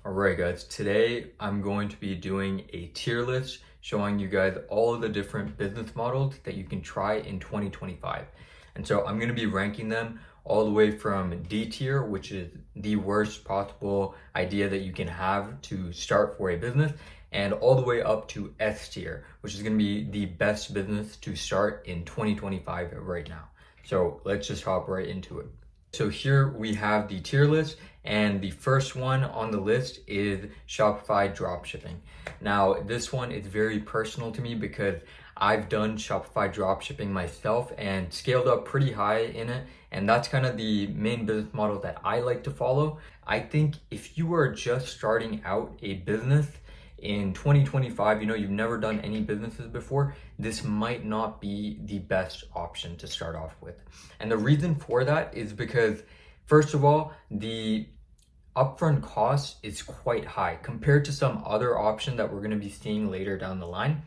Alright guys, today I'm going to be doing a tier list showing you guys all of the different business models that you can try in 2025. And so I'm going to be ranking them all the way from D tier, which is the worst possible idea that you can have to start for a business, and all the way up to S tier, which is going to be the best business to start in 2025 right now. So let's just hop right into it. So here we have the tier list, and the first one on the list is Shopify dropshipping. Now, this one is very personal to me because I've done Shopify dropshipping myself and scaled up pretty high in it, and that's kind of the main business model that I like to follow. I think if you are just starting out a business in 2025, you've never done any businesses before, this might not be the best option to start off with. And the reason for that is because, first of all, the upfront cost is quite high compared to some other option that we're going to be seeing later down the line.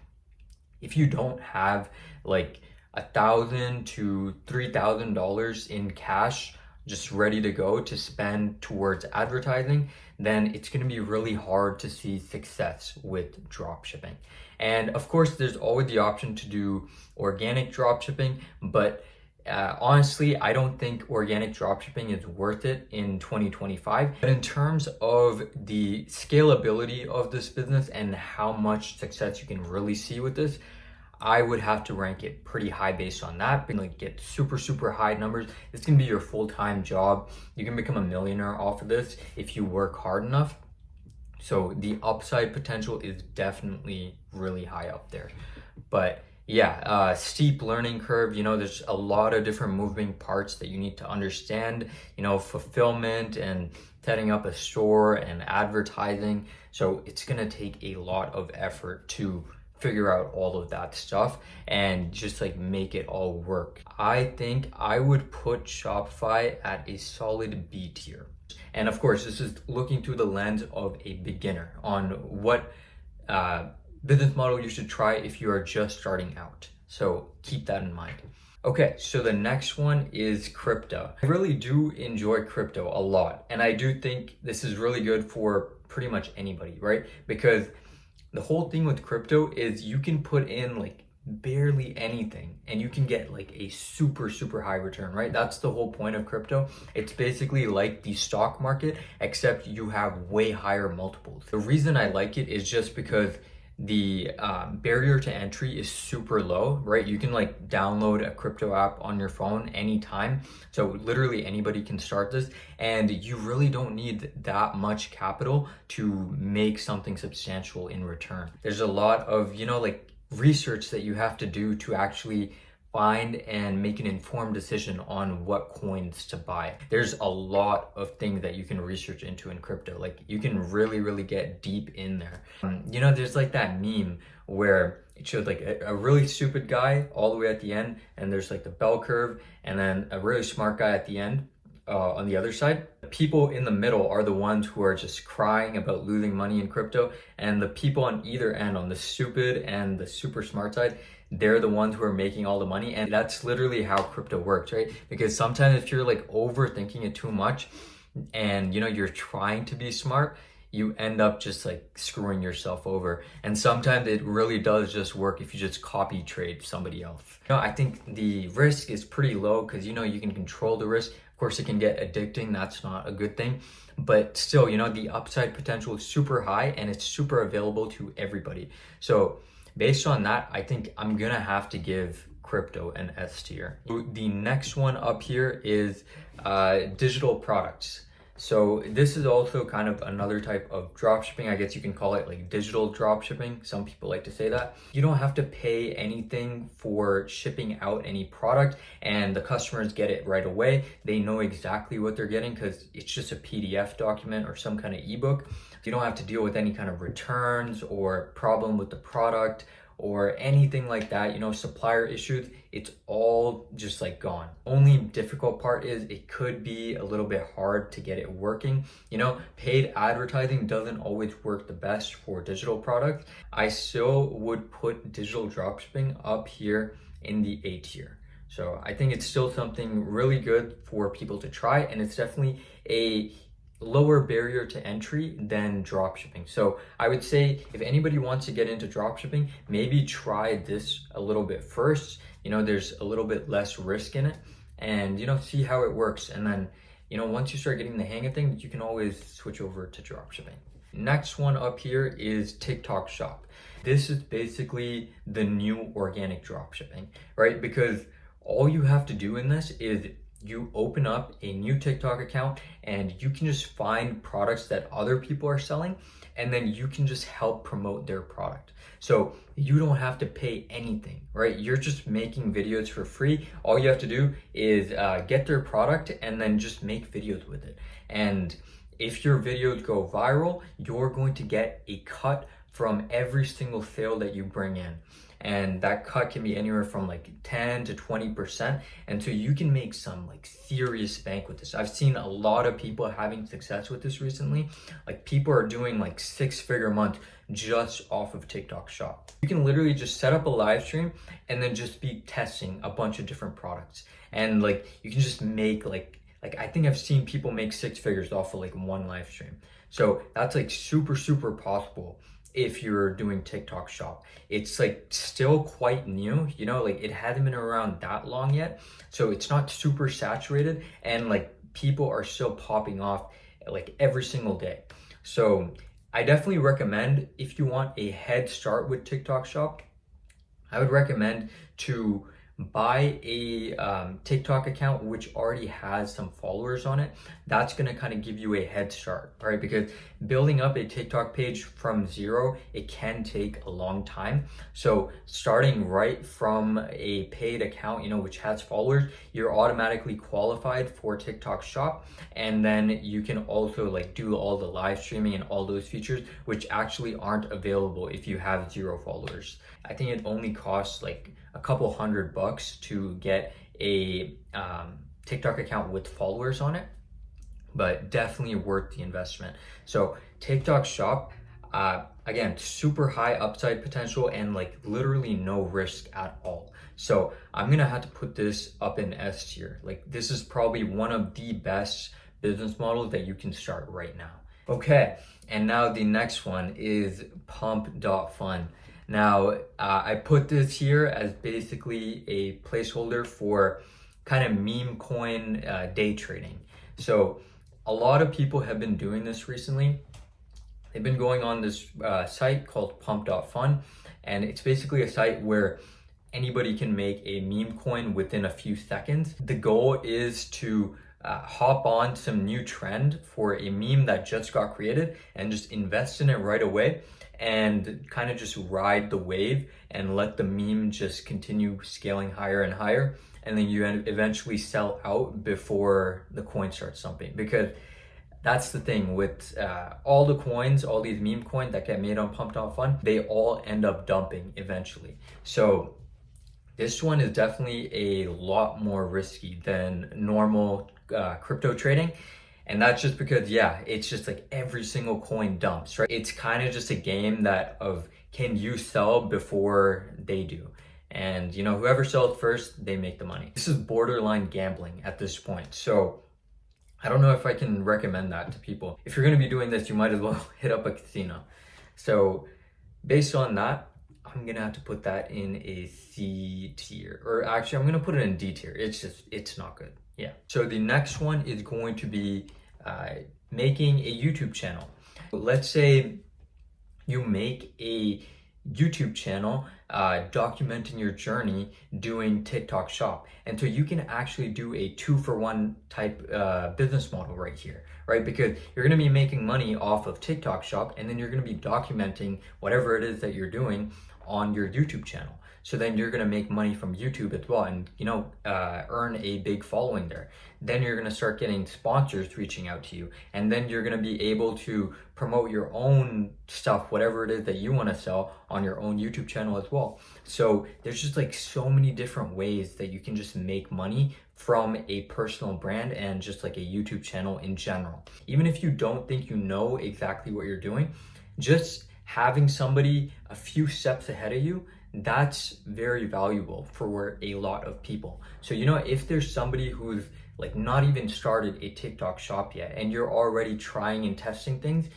If you don't have like $1,000 to $3,000 in cash just ready to go to spend towards advertising, then it's going to be really hard to see success with dropshipping. And of course, there's always the option to do organic dropshipping, but honestly, I don't think organic dropshipping is worth it in 2025. But in terms of the scalability of this business and how much success you can really see with this, I would have to rank it pretty high based on that. But like get super high numbers. It's gonna be your full-time job. You can become a millionaire off of this if you work hard enough. So the upside potential is definitely really high up there. But yeah, steep learning curve. There's a lot of different moving parts that you need to understand. Fulfillment and setting up a store and advertising. So it's gonna take a lot of effort to figure out all of that stuff and just like make it all work. I think I would put Shopify at a solid B tier. And of course, this is looking through the lens of a beginner on what business model you should try if you are just starting out. So keep that in mind. Okay, so the next one is crypto. I really do enjoy crypto a lot. And I do think this is really good for pretty much anybody, right? Because the whole thing with crypto is you can put in like barely anything and you can get like a super high return, right? That's the whole point of crypto. It's basically like the stock market, except you have way higher multiples. The reason I like it is just because the barrier to entry is super low, right? You can like download a crypto app on your phone anytime. So literally anybody can start this, and you really don't need that much capital to make something substantial in return. There's a lot of, like research that you have to do to actually find and make an informed decision on what coins to buy. There's a lot of things that you can research into in crypto. Like you can really get deep in there. There's like that meme where it showed like a really stupid guy all the way at the end, and there's like the bell curve, and then a really smart guy at the end. On the other side, the people in the middle are the ones who are just crying about losing money in crypto, and the people on either end, on the stupid and the super smart side, they're the ones who are making all the money. And that's literally how crypto works, right? Because sometimes if you're like overthinking it too much and you're trying to be smart, you end up just like screwing yourself over. And sometimes it really does just work if you just copy trade somebody else. I think the risk is pretty low because you can control the risk. Of course, it can get addicting. That's not a good thing. But still, the upside potential is super high and it's super available to everybody. So based on that, I think I'm gonna have to give crypto an S tier. The next one up here is digital products. So this is also kind of another type of dropshipping. I guess you can call it like digital dropshipping. Some people like to say that. You don't have to pay anything for shipping out any product, and the customers get it right away. They know exactly what they're getting because it's just a PDF document or some kind of ebook. You don't have to deal with any kind of returns or problem with the product or anything like that, supplier issues. It's all just like gone. Only difficult part is it could be a little bit hard to get it working. Paid advertising doesn't always work the best for digital products. I still would put digital dropshipping up here in the A tier. So I think it's still something really good for people to try, and it's definitely a lower barrier to entry than dropshipping. So I would say if anybody wants to get into dropshipping, maybe try this a little bit first. There's a little bit less risk in it, and see how it works. And then once you start getting the hang of things, you can always switch over to dropshipping. Next one up here is TikTok Shop. This is basically the new organic dropshipping, right? Because all you have to do in this is you open up a new TikTok account and you can just find products that other people are selling, and then you can just help promote their product. So you don't have to pay anything, right? You're just making videos for free. All you have to do is get their product and then just make videos with it. And if your videos go viral, you're going to get a cut from every single sale that you bring in. And that cut can be anywhere from like 10 to 20%. And so you can make some like serious bank with this. I've seen a lot of people having success with this recently. Like people are doing like 6-figure months just off of TikTok Shop. You can literally just set up a live stream and then just be testing a bunch of different products. And like you can just make like I think I've seen people make 6 figures off of like one live stream. So that's like super, super possible if you're doing TikTok Shop. It's like still quite new, like it hasn't been around that long yet. So it's not super saturated, and like people are still popping off like every single day. So I definitely recommend, if you want a head start with TikTok Shop, I would recommend to buy a TikTok account which already has some followers on it. That's gonna kind of give you a head start, right? Because building up a TikTok page from zero, it can take a long time. So starting right from a paid account, which has followers, you're automatically qualified for TikTok Shop. And then you can also like do all the live streaming and all those features, which actually aren't available if you have 0 followers. I think it only costs like a couple $100 to get a TikTok account with followers on it, but definitely worth the investment. So TikTok Shop, again, super high upside potential and like literally no risk at all. So I'm gonna have to put this up in S tier. Like this is probably one of the best business models that you can start right now. Okay, and now the next one is Pump.fun. Now, I put this here as basically a placeholder for kind of meme coin day trading. So a lot of people have been doing this recently. They've been going on this site called Pump.fun, and it's basically a site where anybody can make a meme coin within a few seconds. The goal is to hop on some new trend for a meme that just got created and just invest in it right away, and kind of just ride the wave and let the meme just continue scaling higher and higher. And then you eventually sell out before the coin starts dumping. Because that's the thing with all the coins, all these meme coins that get made on Pump.fun, they all end up dumping eventually. So this one is definitely a lot more risky than normal crypto trading. And that's just because, it's just like every single coin dumps, right? It's kind of just a game can you sell before they do? And whoever sells first, they make the money. This is borderline gambling at this point. So I don't know if I can recommend that to people. If you're gonna be doing this, you might as well hit up a casino. So based on that, I'm gonna have to put that in a C tier, or actually I'm gonna put it in D tier. It's not good. Yeah. So the next one is going to be making a YouTube channel. Let's say you make a YouTube channel documenting your journey doing TikTok Shop. And so you can actually do a 2-for-1 type business model right here, right? Because you're gonna be making money off of TikTok Shop, and then you're gonna be documenting whatever it is that you're doing on your YouTube channel. So then you're gonna make money from YouTube as well, and earn a big following there. Then you're gonna start getting sponsors reaching out to you, and then you're gonna be able to promote your own stuff, whatever it is that you wanna sell, on your own YouTube channel as well. So there's just like so many different ways that you can just make money from a personal brand and just like a YouTube channel in general. Even if you don't think you know exactly what you're doing, just having somebody a few steps ahead of you, that's very valuable for a lot of people. So if there's somebody who's like not even started a TikTok shop yet and you're already trying and testing things,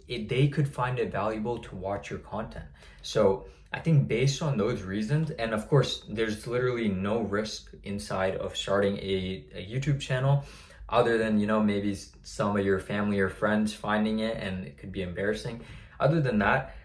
they could find it valuable to watch your content. So I think based on those reasons, and of course, there's literally no risk inside of starting a YouTube channel other than, maybe some of your family or friends finding it and it could be embarrassing. Other than that,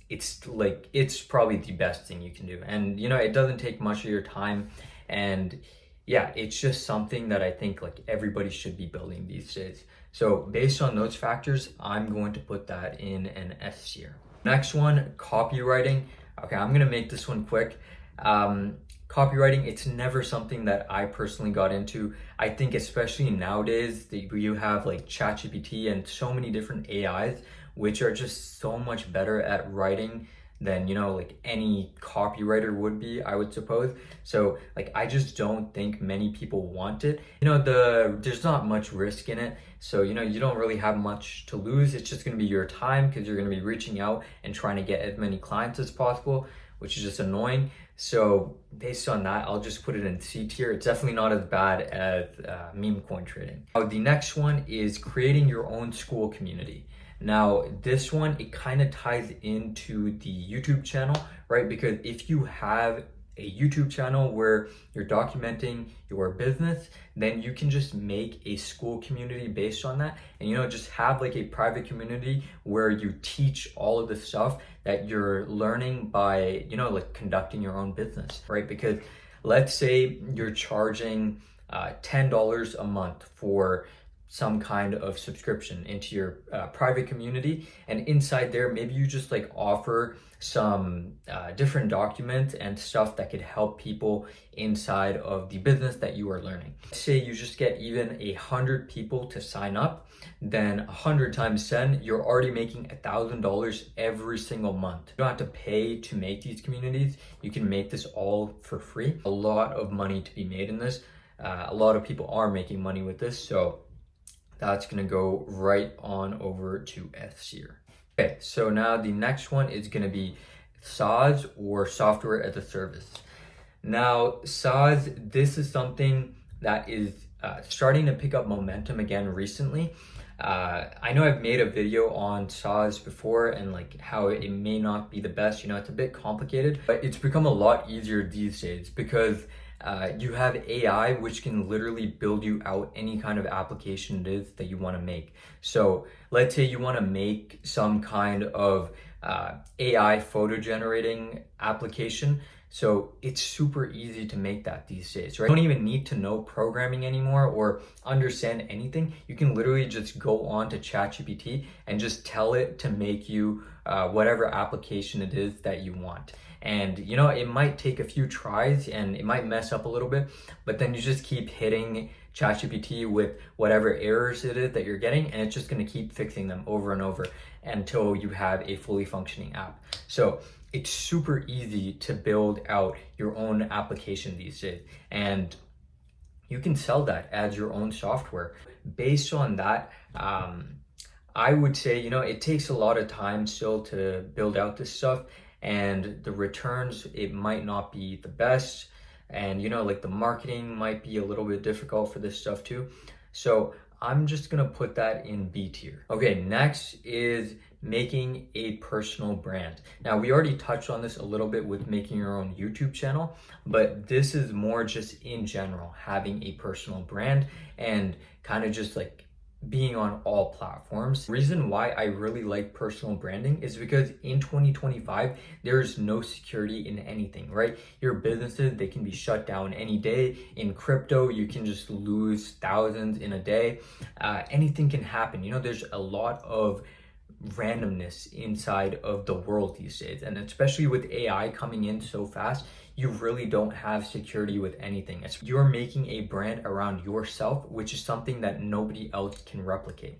it's probably the best thing you can do. And, it doesn't take much of your time. And yeah, it's just something that I think like everybody should be building these days. So based on those factors, I'm going to put that in an S tier. Next one, copywriting. Okay, I'm gonna make this one quick. Copywriting, it's never something that I personally got into. I think especially nowadays that you have like ChatGPT and so many different AIs, which are just so much better at writing than, like any copywriter would be, I would suppose. So like, I just don't think many people want it. There's not much risk in it. So, you don't really have much to lose. It's just gonna be your time because you're gonna be reaching out and trying to get as many clients as possible, which is just annoying. So based on that, I'll just put it in C tier. It's definitely not as bad as meme coin trading. Now, the next one is creating your own school community. Now, this one, it kind of ties into the YouTube channel, right? Because if you have a YouTube channel where you're documenting your business, then you can just make a school community based on that. And, just have like a private community where you teach all of the stuff that you're learning by, like conducting your own business, right? Because let's say you're charging $10 a month for some kind of subscription into your private community, and inside there maybe you just like offer some different documents and stuff that could help people inside of the business that you are learning. Say you just get even 100 people to sign up, then 100 times 10, you're already making $1,000 every single month. You don't have to pay to make these communities. You can make this all for free. A lot of money to be made in this. A lot of people are making money with this, so that's gonna go right on over to S tier. Okay, so now the next one is gonna be SaaS, or software as a service. Now, SaaS, this is something that is starting to pick up momentum again recently. I know I've made a video on SaaS before and like how it may not be the best, it's a bit complicated, but it's become a lot easier these days because you have AI, which can literally build you out any kind of application it is that you want to make. So let's say you want to make some kind of AI photo generating application. So it's super easy to make that these days, right? You don't even need to know programming anymore or understand anything. You can literally just go on to ChatGPT and just tell it to make you whatever application it is that you want. And it might take a few tries and it might mess up a little bit, but then you just keep hitting ChatGPT with whatever errors it is that you're getting, and it's just going to keep fixing them over and over until you have a fully functioning app. So it's super easy to build out your own application these days, and you can sell that as your own software. Based on that, I would say, it takes a lot of time still to build out this stuff, and the returns, it might not be the best. And, like the marketing might be a little bit difficult for this stuff too. So I'm just gonna put that in B tier. Okay, next is making a personal brand. Now, we already touched on this a little bit with making your own YouTube channel, but this is more just in general, having a personal brand and kind of just like being on all platforms. The reason why I really like personal branding is because in 2025, there's no security in anything, right? Your businesses, they can be shut down any day. In crypto, you can just lose thousands in a day. Anything can happen. There's a lot of randomness inside of the world these days, and especially with AI coming in so fast, you really don't have security with anything. You're making a brand around yourself, which is something that nobody else can replicate.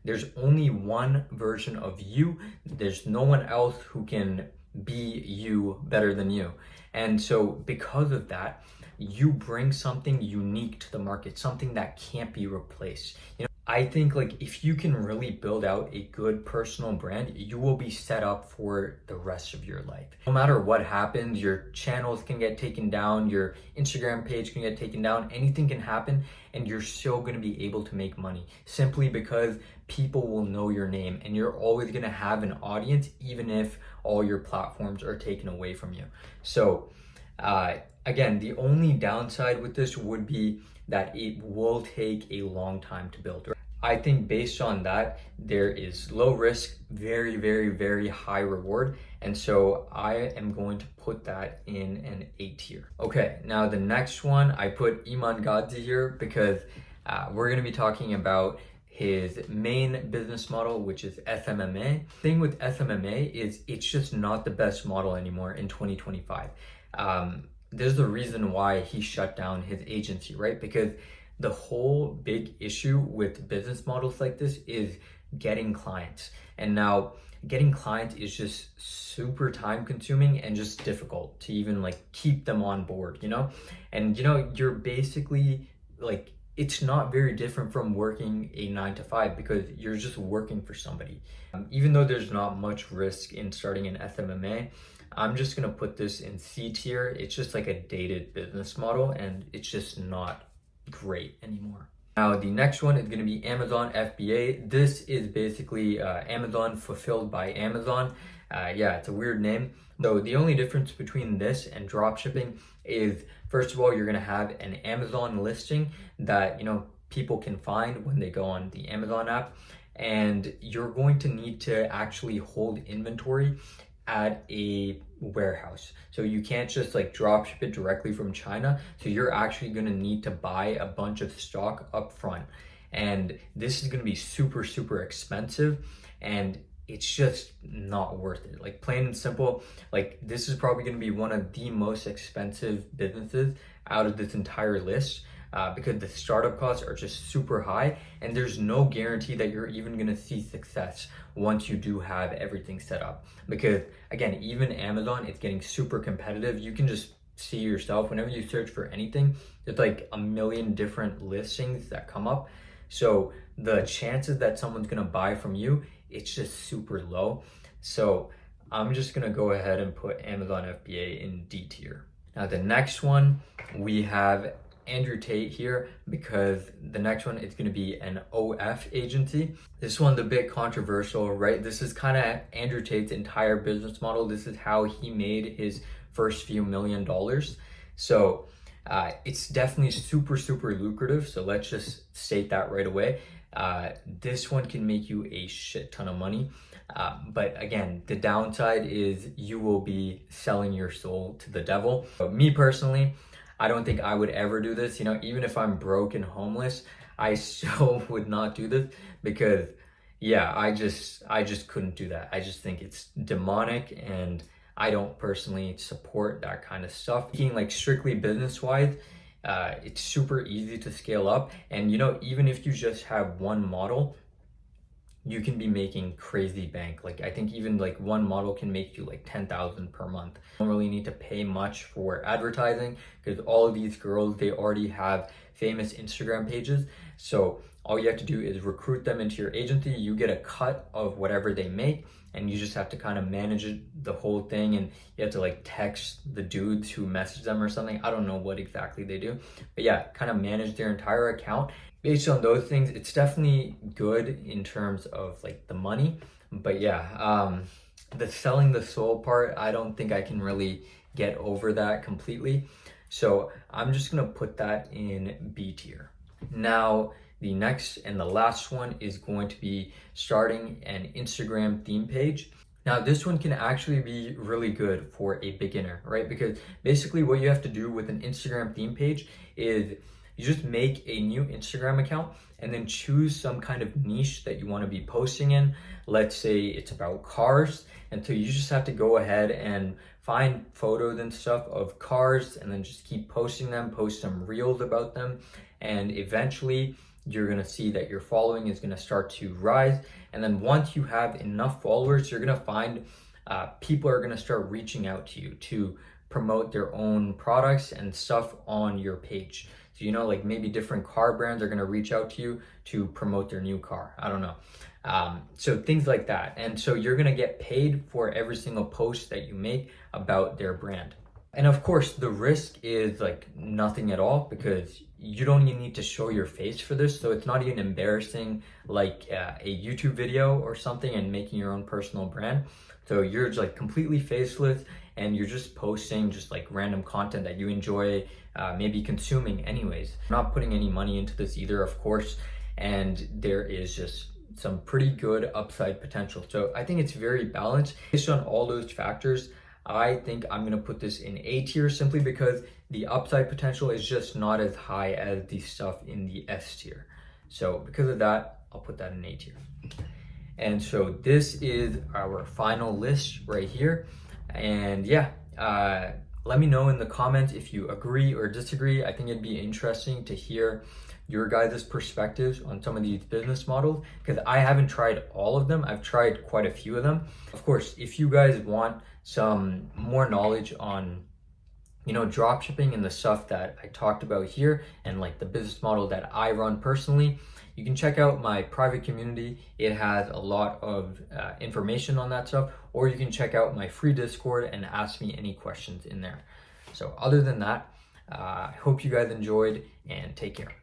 There's only one version of you. There's no one else who can be you better than you. And so because of that, you bring something unique to the market, something that can't be replaced. I think like if you can really build out a good personal brand, you will be set up for the rest of your life. No matter what happens, your channels can get taken down, your Instagram page can get taken down, anything can happen, and you're still going to be able to make money simply because people will know your name and you're always going to have an audience, even if all your platforms are taken away from you. So, again, the only downside with this would be that it will take a long time to build. I think based on that, there is low risk, very, very, very high reward. And so I am going to put that in an A tier. Okay, now the next one, I put Iman Gadzi here because we're gonna be talking about his main business model, which is SMMA. Thing with SMMA is it's just not the best model anymore in 2025. There's a reason why he shut down his agency, right? Because the whole big issue with business models like this is getting clients. And now getting clients is just super time consuming and just difficult to even like keep them on board, you know? And you know, you're basically like, it's not very different from working a 9 to 5 because you're just working for somebody. Even though there's not much risk in starting an SMMA, I'm just gonna put this in C tier. It's just like a dated business model and it's just not great anymore. Now the next one is gonna be Amazon FBA. This is basically Amazon fulfilled by Amazon. Yeah, it's a weird name. So the only difference between this and dropshipping is, first of all, you're gonna have an Amazon listing that, you know, people can find when they go on the Amazon app, and you're going to need to actually hold inventory at a warehouse. So you can't just like drop ship it directly from China. So you're actually going to need to buy a bunch of stock up front. And this is going to be super, super expensive. And it's just not worth it. Like plain and simple, like this is probably going to be one of the most expensive businesses out of this entire list. Because the startup costs are just super high and there's no guarantee that you're even gonna see success once you do have everything set up. Because again, even Amazon, it's getting super competitive. You can just see yourself, whenever you search for anything, there's like a million different listings that come up. So the chances that someone's gonna buy from you, it's just super low. So I'm just gonna go ahead and put Amazon FBA in D tier. Now the next one, we have Andrew Tate here because the next one is going to be an OF agency. This one's a bit controversial, right? This is kind of Andrew Tate's entire business model. This is how he made his first few $1 million. So it's definitely super, super lucrative. So let's just state that right away. This one can make you a shit ton of money. But again, the downside is you will be selling your soul to the devil. But me personally, I don't think I would ever do this. You know, even if I'm broke and homeless, I still would not do this because yeah, I just couldn't do that. I just think it's demonic and I don't personally support that kind of stuff. Being like strictly business wise, it's super easy to scale up. And you know, even if you just have one model, you can be making crazy bank. Like I think even like one model can make you like 10,000 per month. You don't really need to pay much for advertising because all of these girls, they already have famous Instagram pages. So all you have to do is recruit them into your agency. You get a cut of whatever they make and you just have to kind of manage it, the whole thing. And you have to like text the dudes who message them or something. I don't know what exactly they do, but yeah, kind of manage their entire account. Based on those things, it's definitely good in terms of like the money, but yeah, the selling the soul part, I don't think I can really get over that completely. So I'm just gonna put that in B tier. Now, the next and the last one is going to be starting an Instagram theme page. Now, this one can actually be really good for a beginner, right? Because basically what you have to do with an Instagram theme page is you just make a new Instagram account and then choose some kind of niche that you want to be posting in. Let's say it's about cars. And so you just have to go ahead and find photos and stuff of cars and then just keep posting them, post some reels about them. And eventually you're going to see that your following is going to start to rise. And then once you have enough followers, you're going to find people are going to start reaching out to you to promote their own products and stuff on your page. So, like maybe different car brands are going to reach out to you to promote their new car. I don't know. So things like that. And so you're going to get paid for every single post that you make about their brand. And of course, the risk is like nothing at all, because you don't even need to show your face for this. So it's not even embarrassing like a YouTube video or something and making your own personal brand. So you're just like completely faceless, and you're just posting just like random content that you enjoy maybe consuming anyways. I'm not putting any money into this either, of course. And there is just some pretty good upside potential. So I think it's very balanced. Based on all those factors, I think I'm gonna put this in A tier, simply because the upside potential is just not as high as the stuff in the S tier. So because of that, I'll put that in A tier. And so this is our final list right here. And yeah, let me know in the comments if you agree or disagree. I think it'd be interesting to hear your guys' perspectives on some of these business models, because I haven't tried all of them. I've tried quite a few of them. Of course, if you guys want some more knowledge on drop shipping and the stuff that I talked about here, and like the business model that I run personally, you can check out my private community. It has a lot of information on that stuff, or you can check out my free Discord and ask me any questions in there. So other than that, I hope you guys enjoyed, and take care.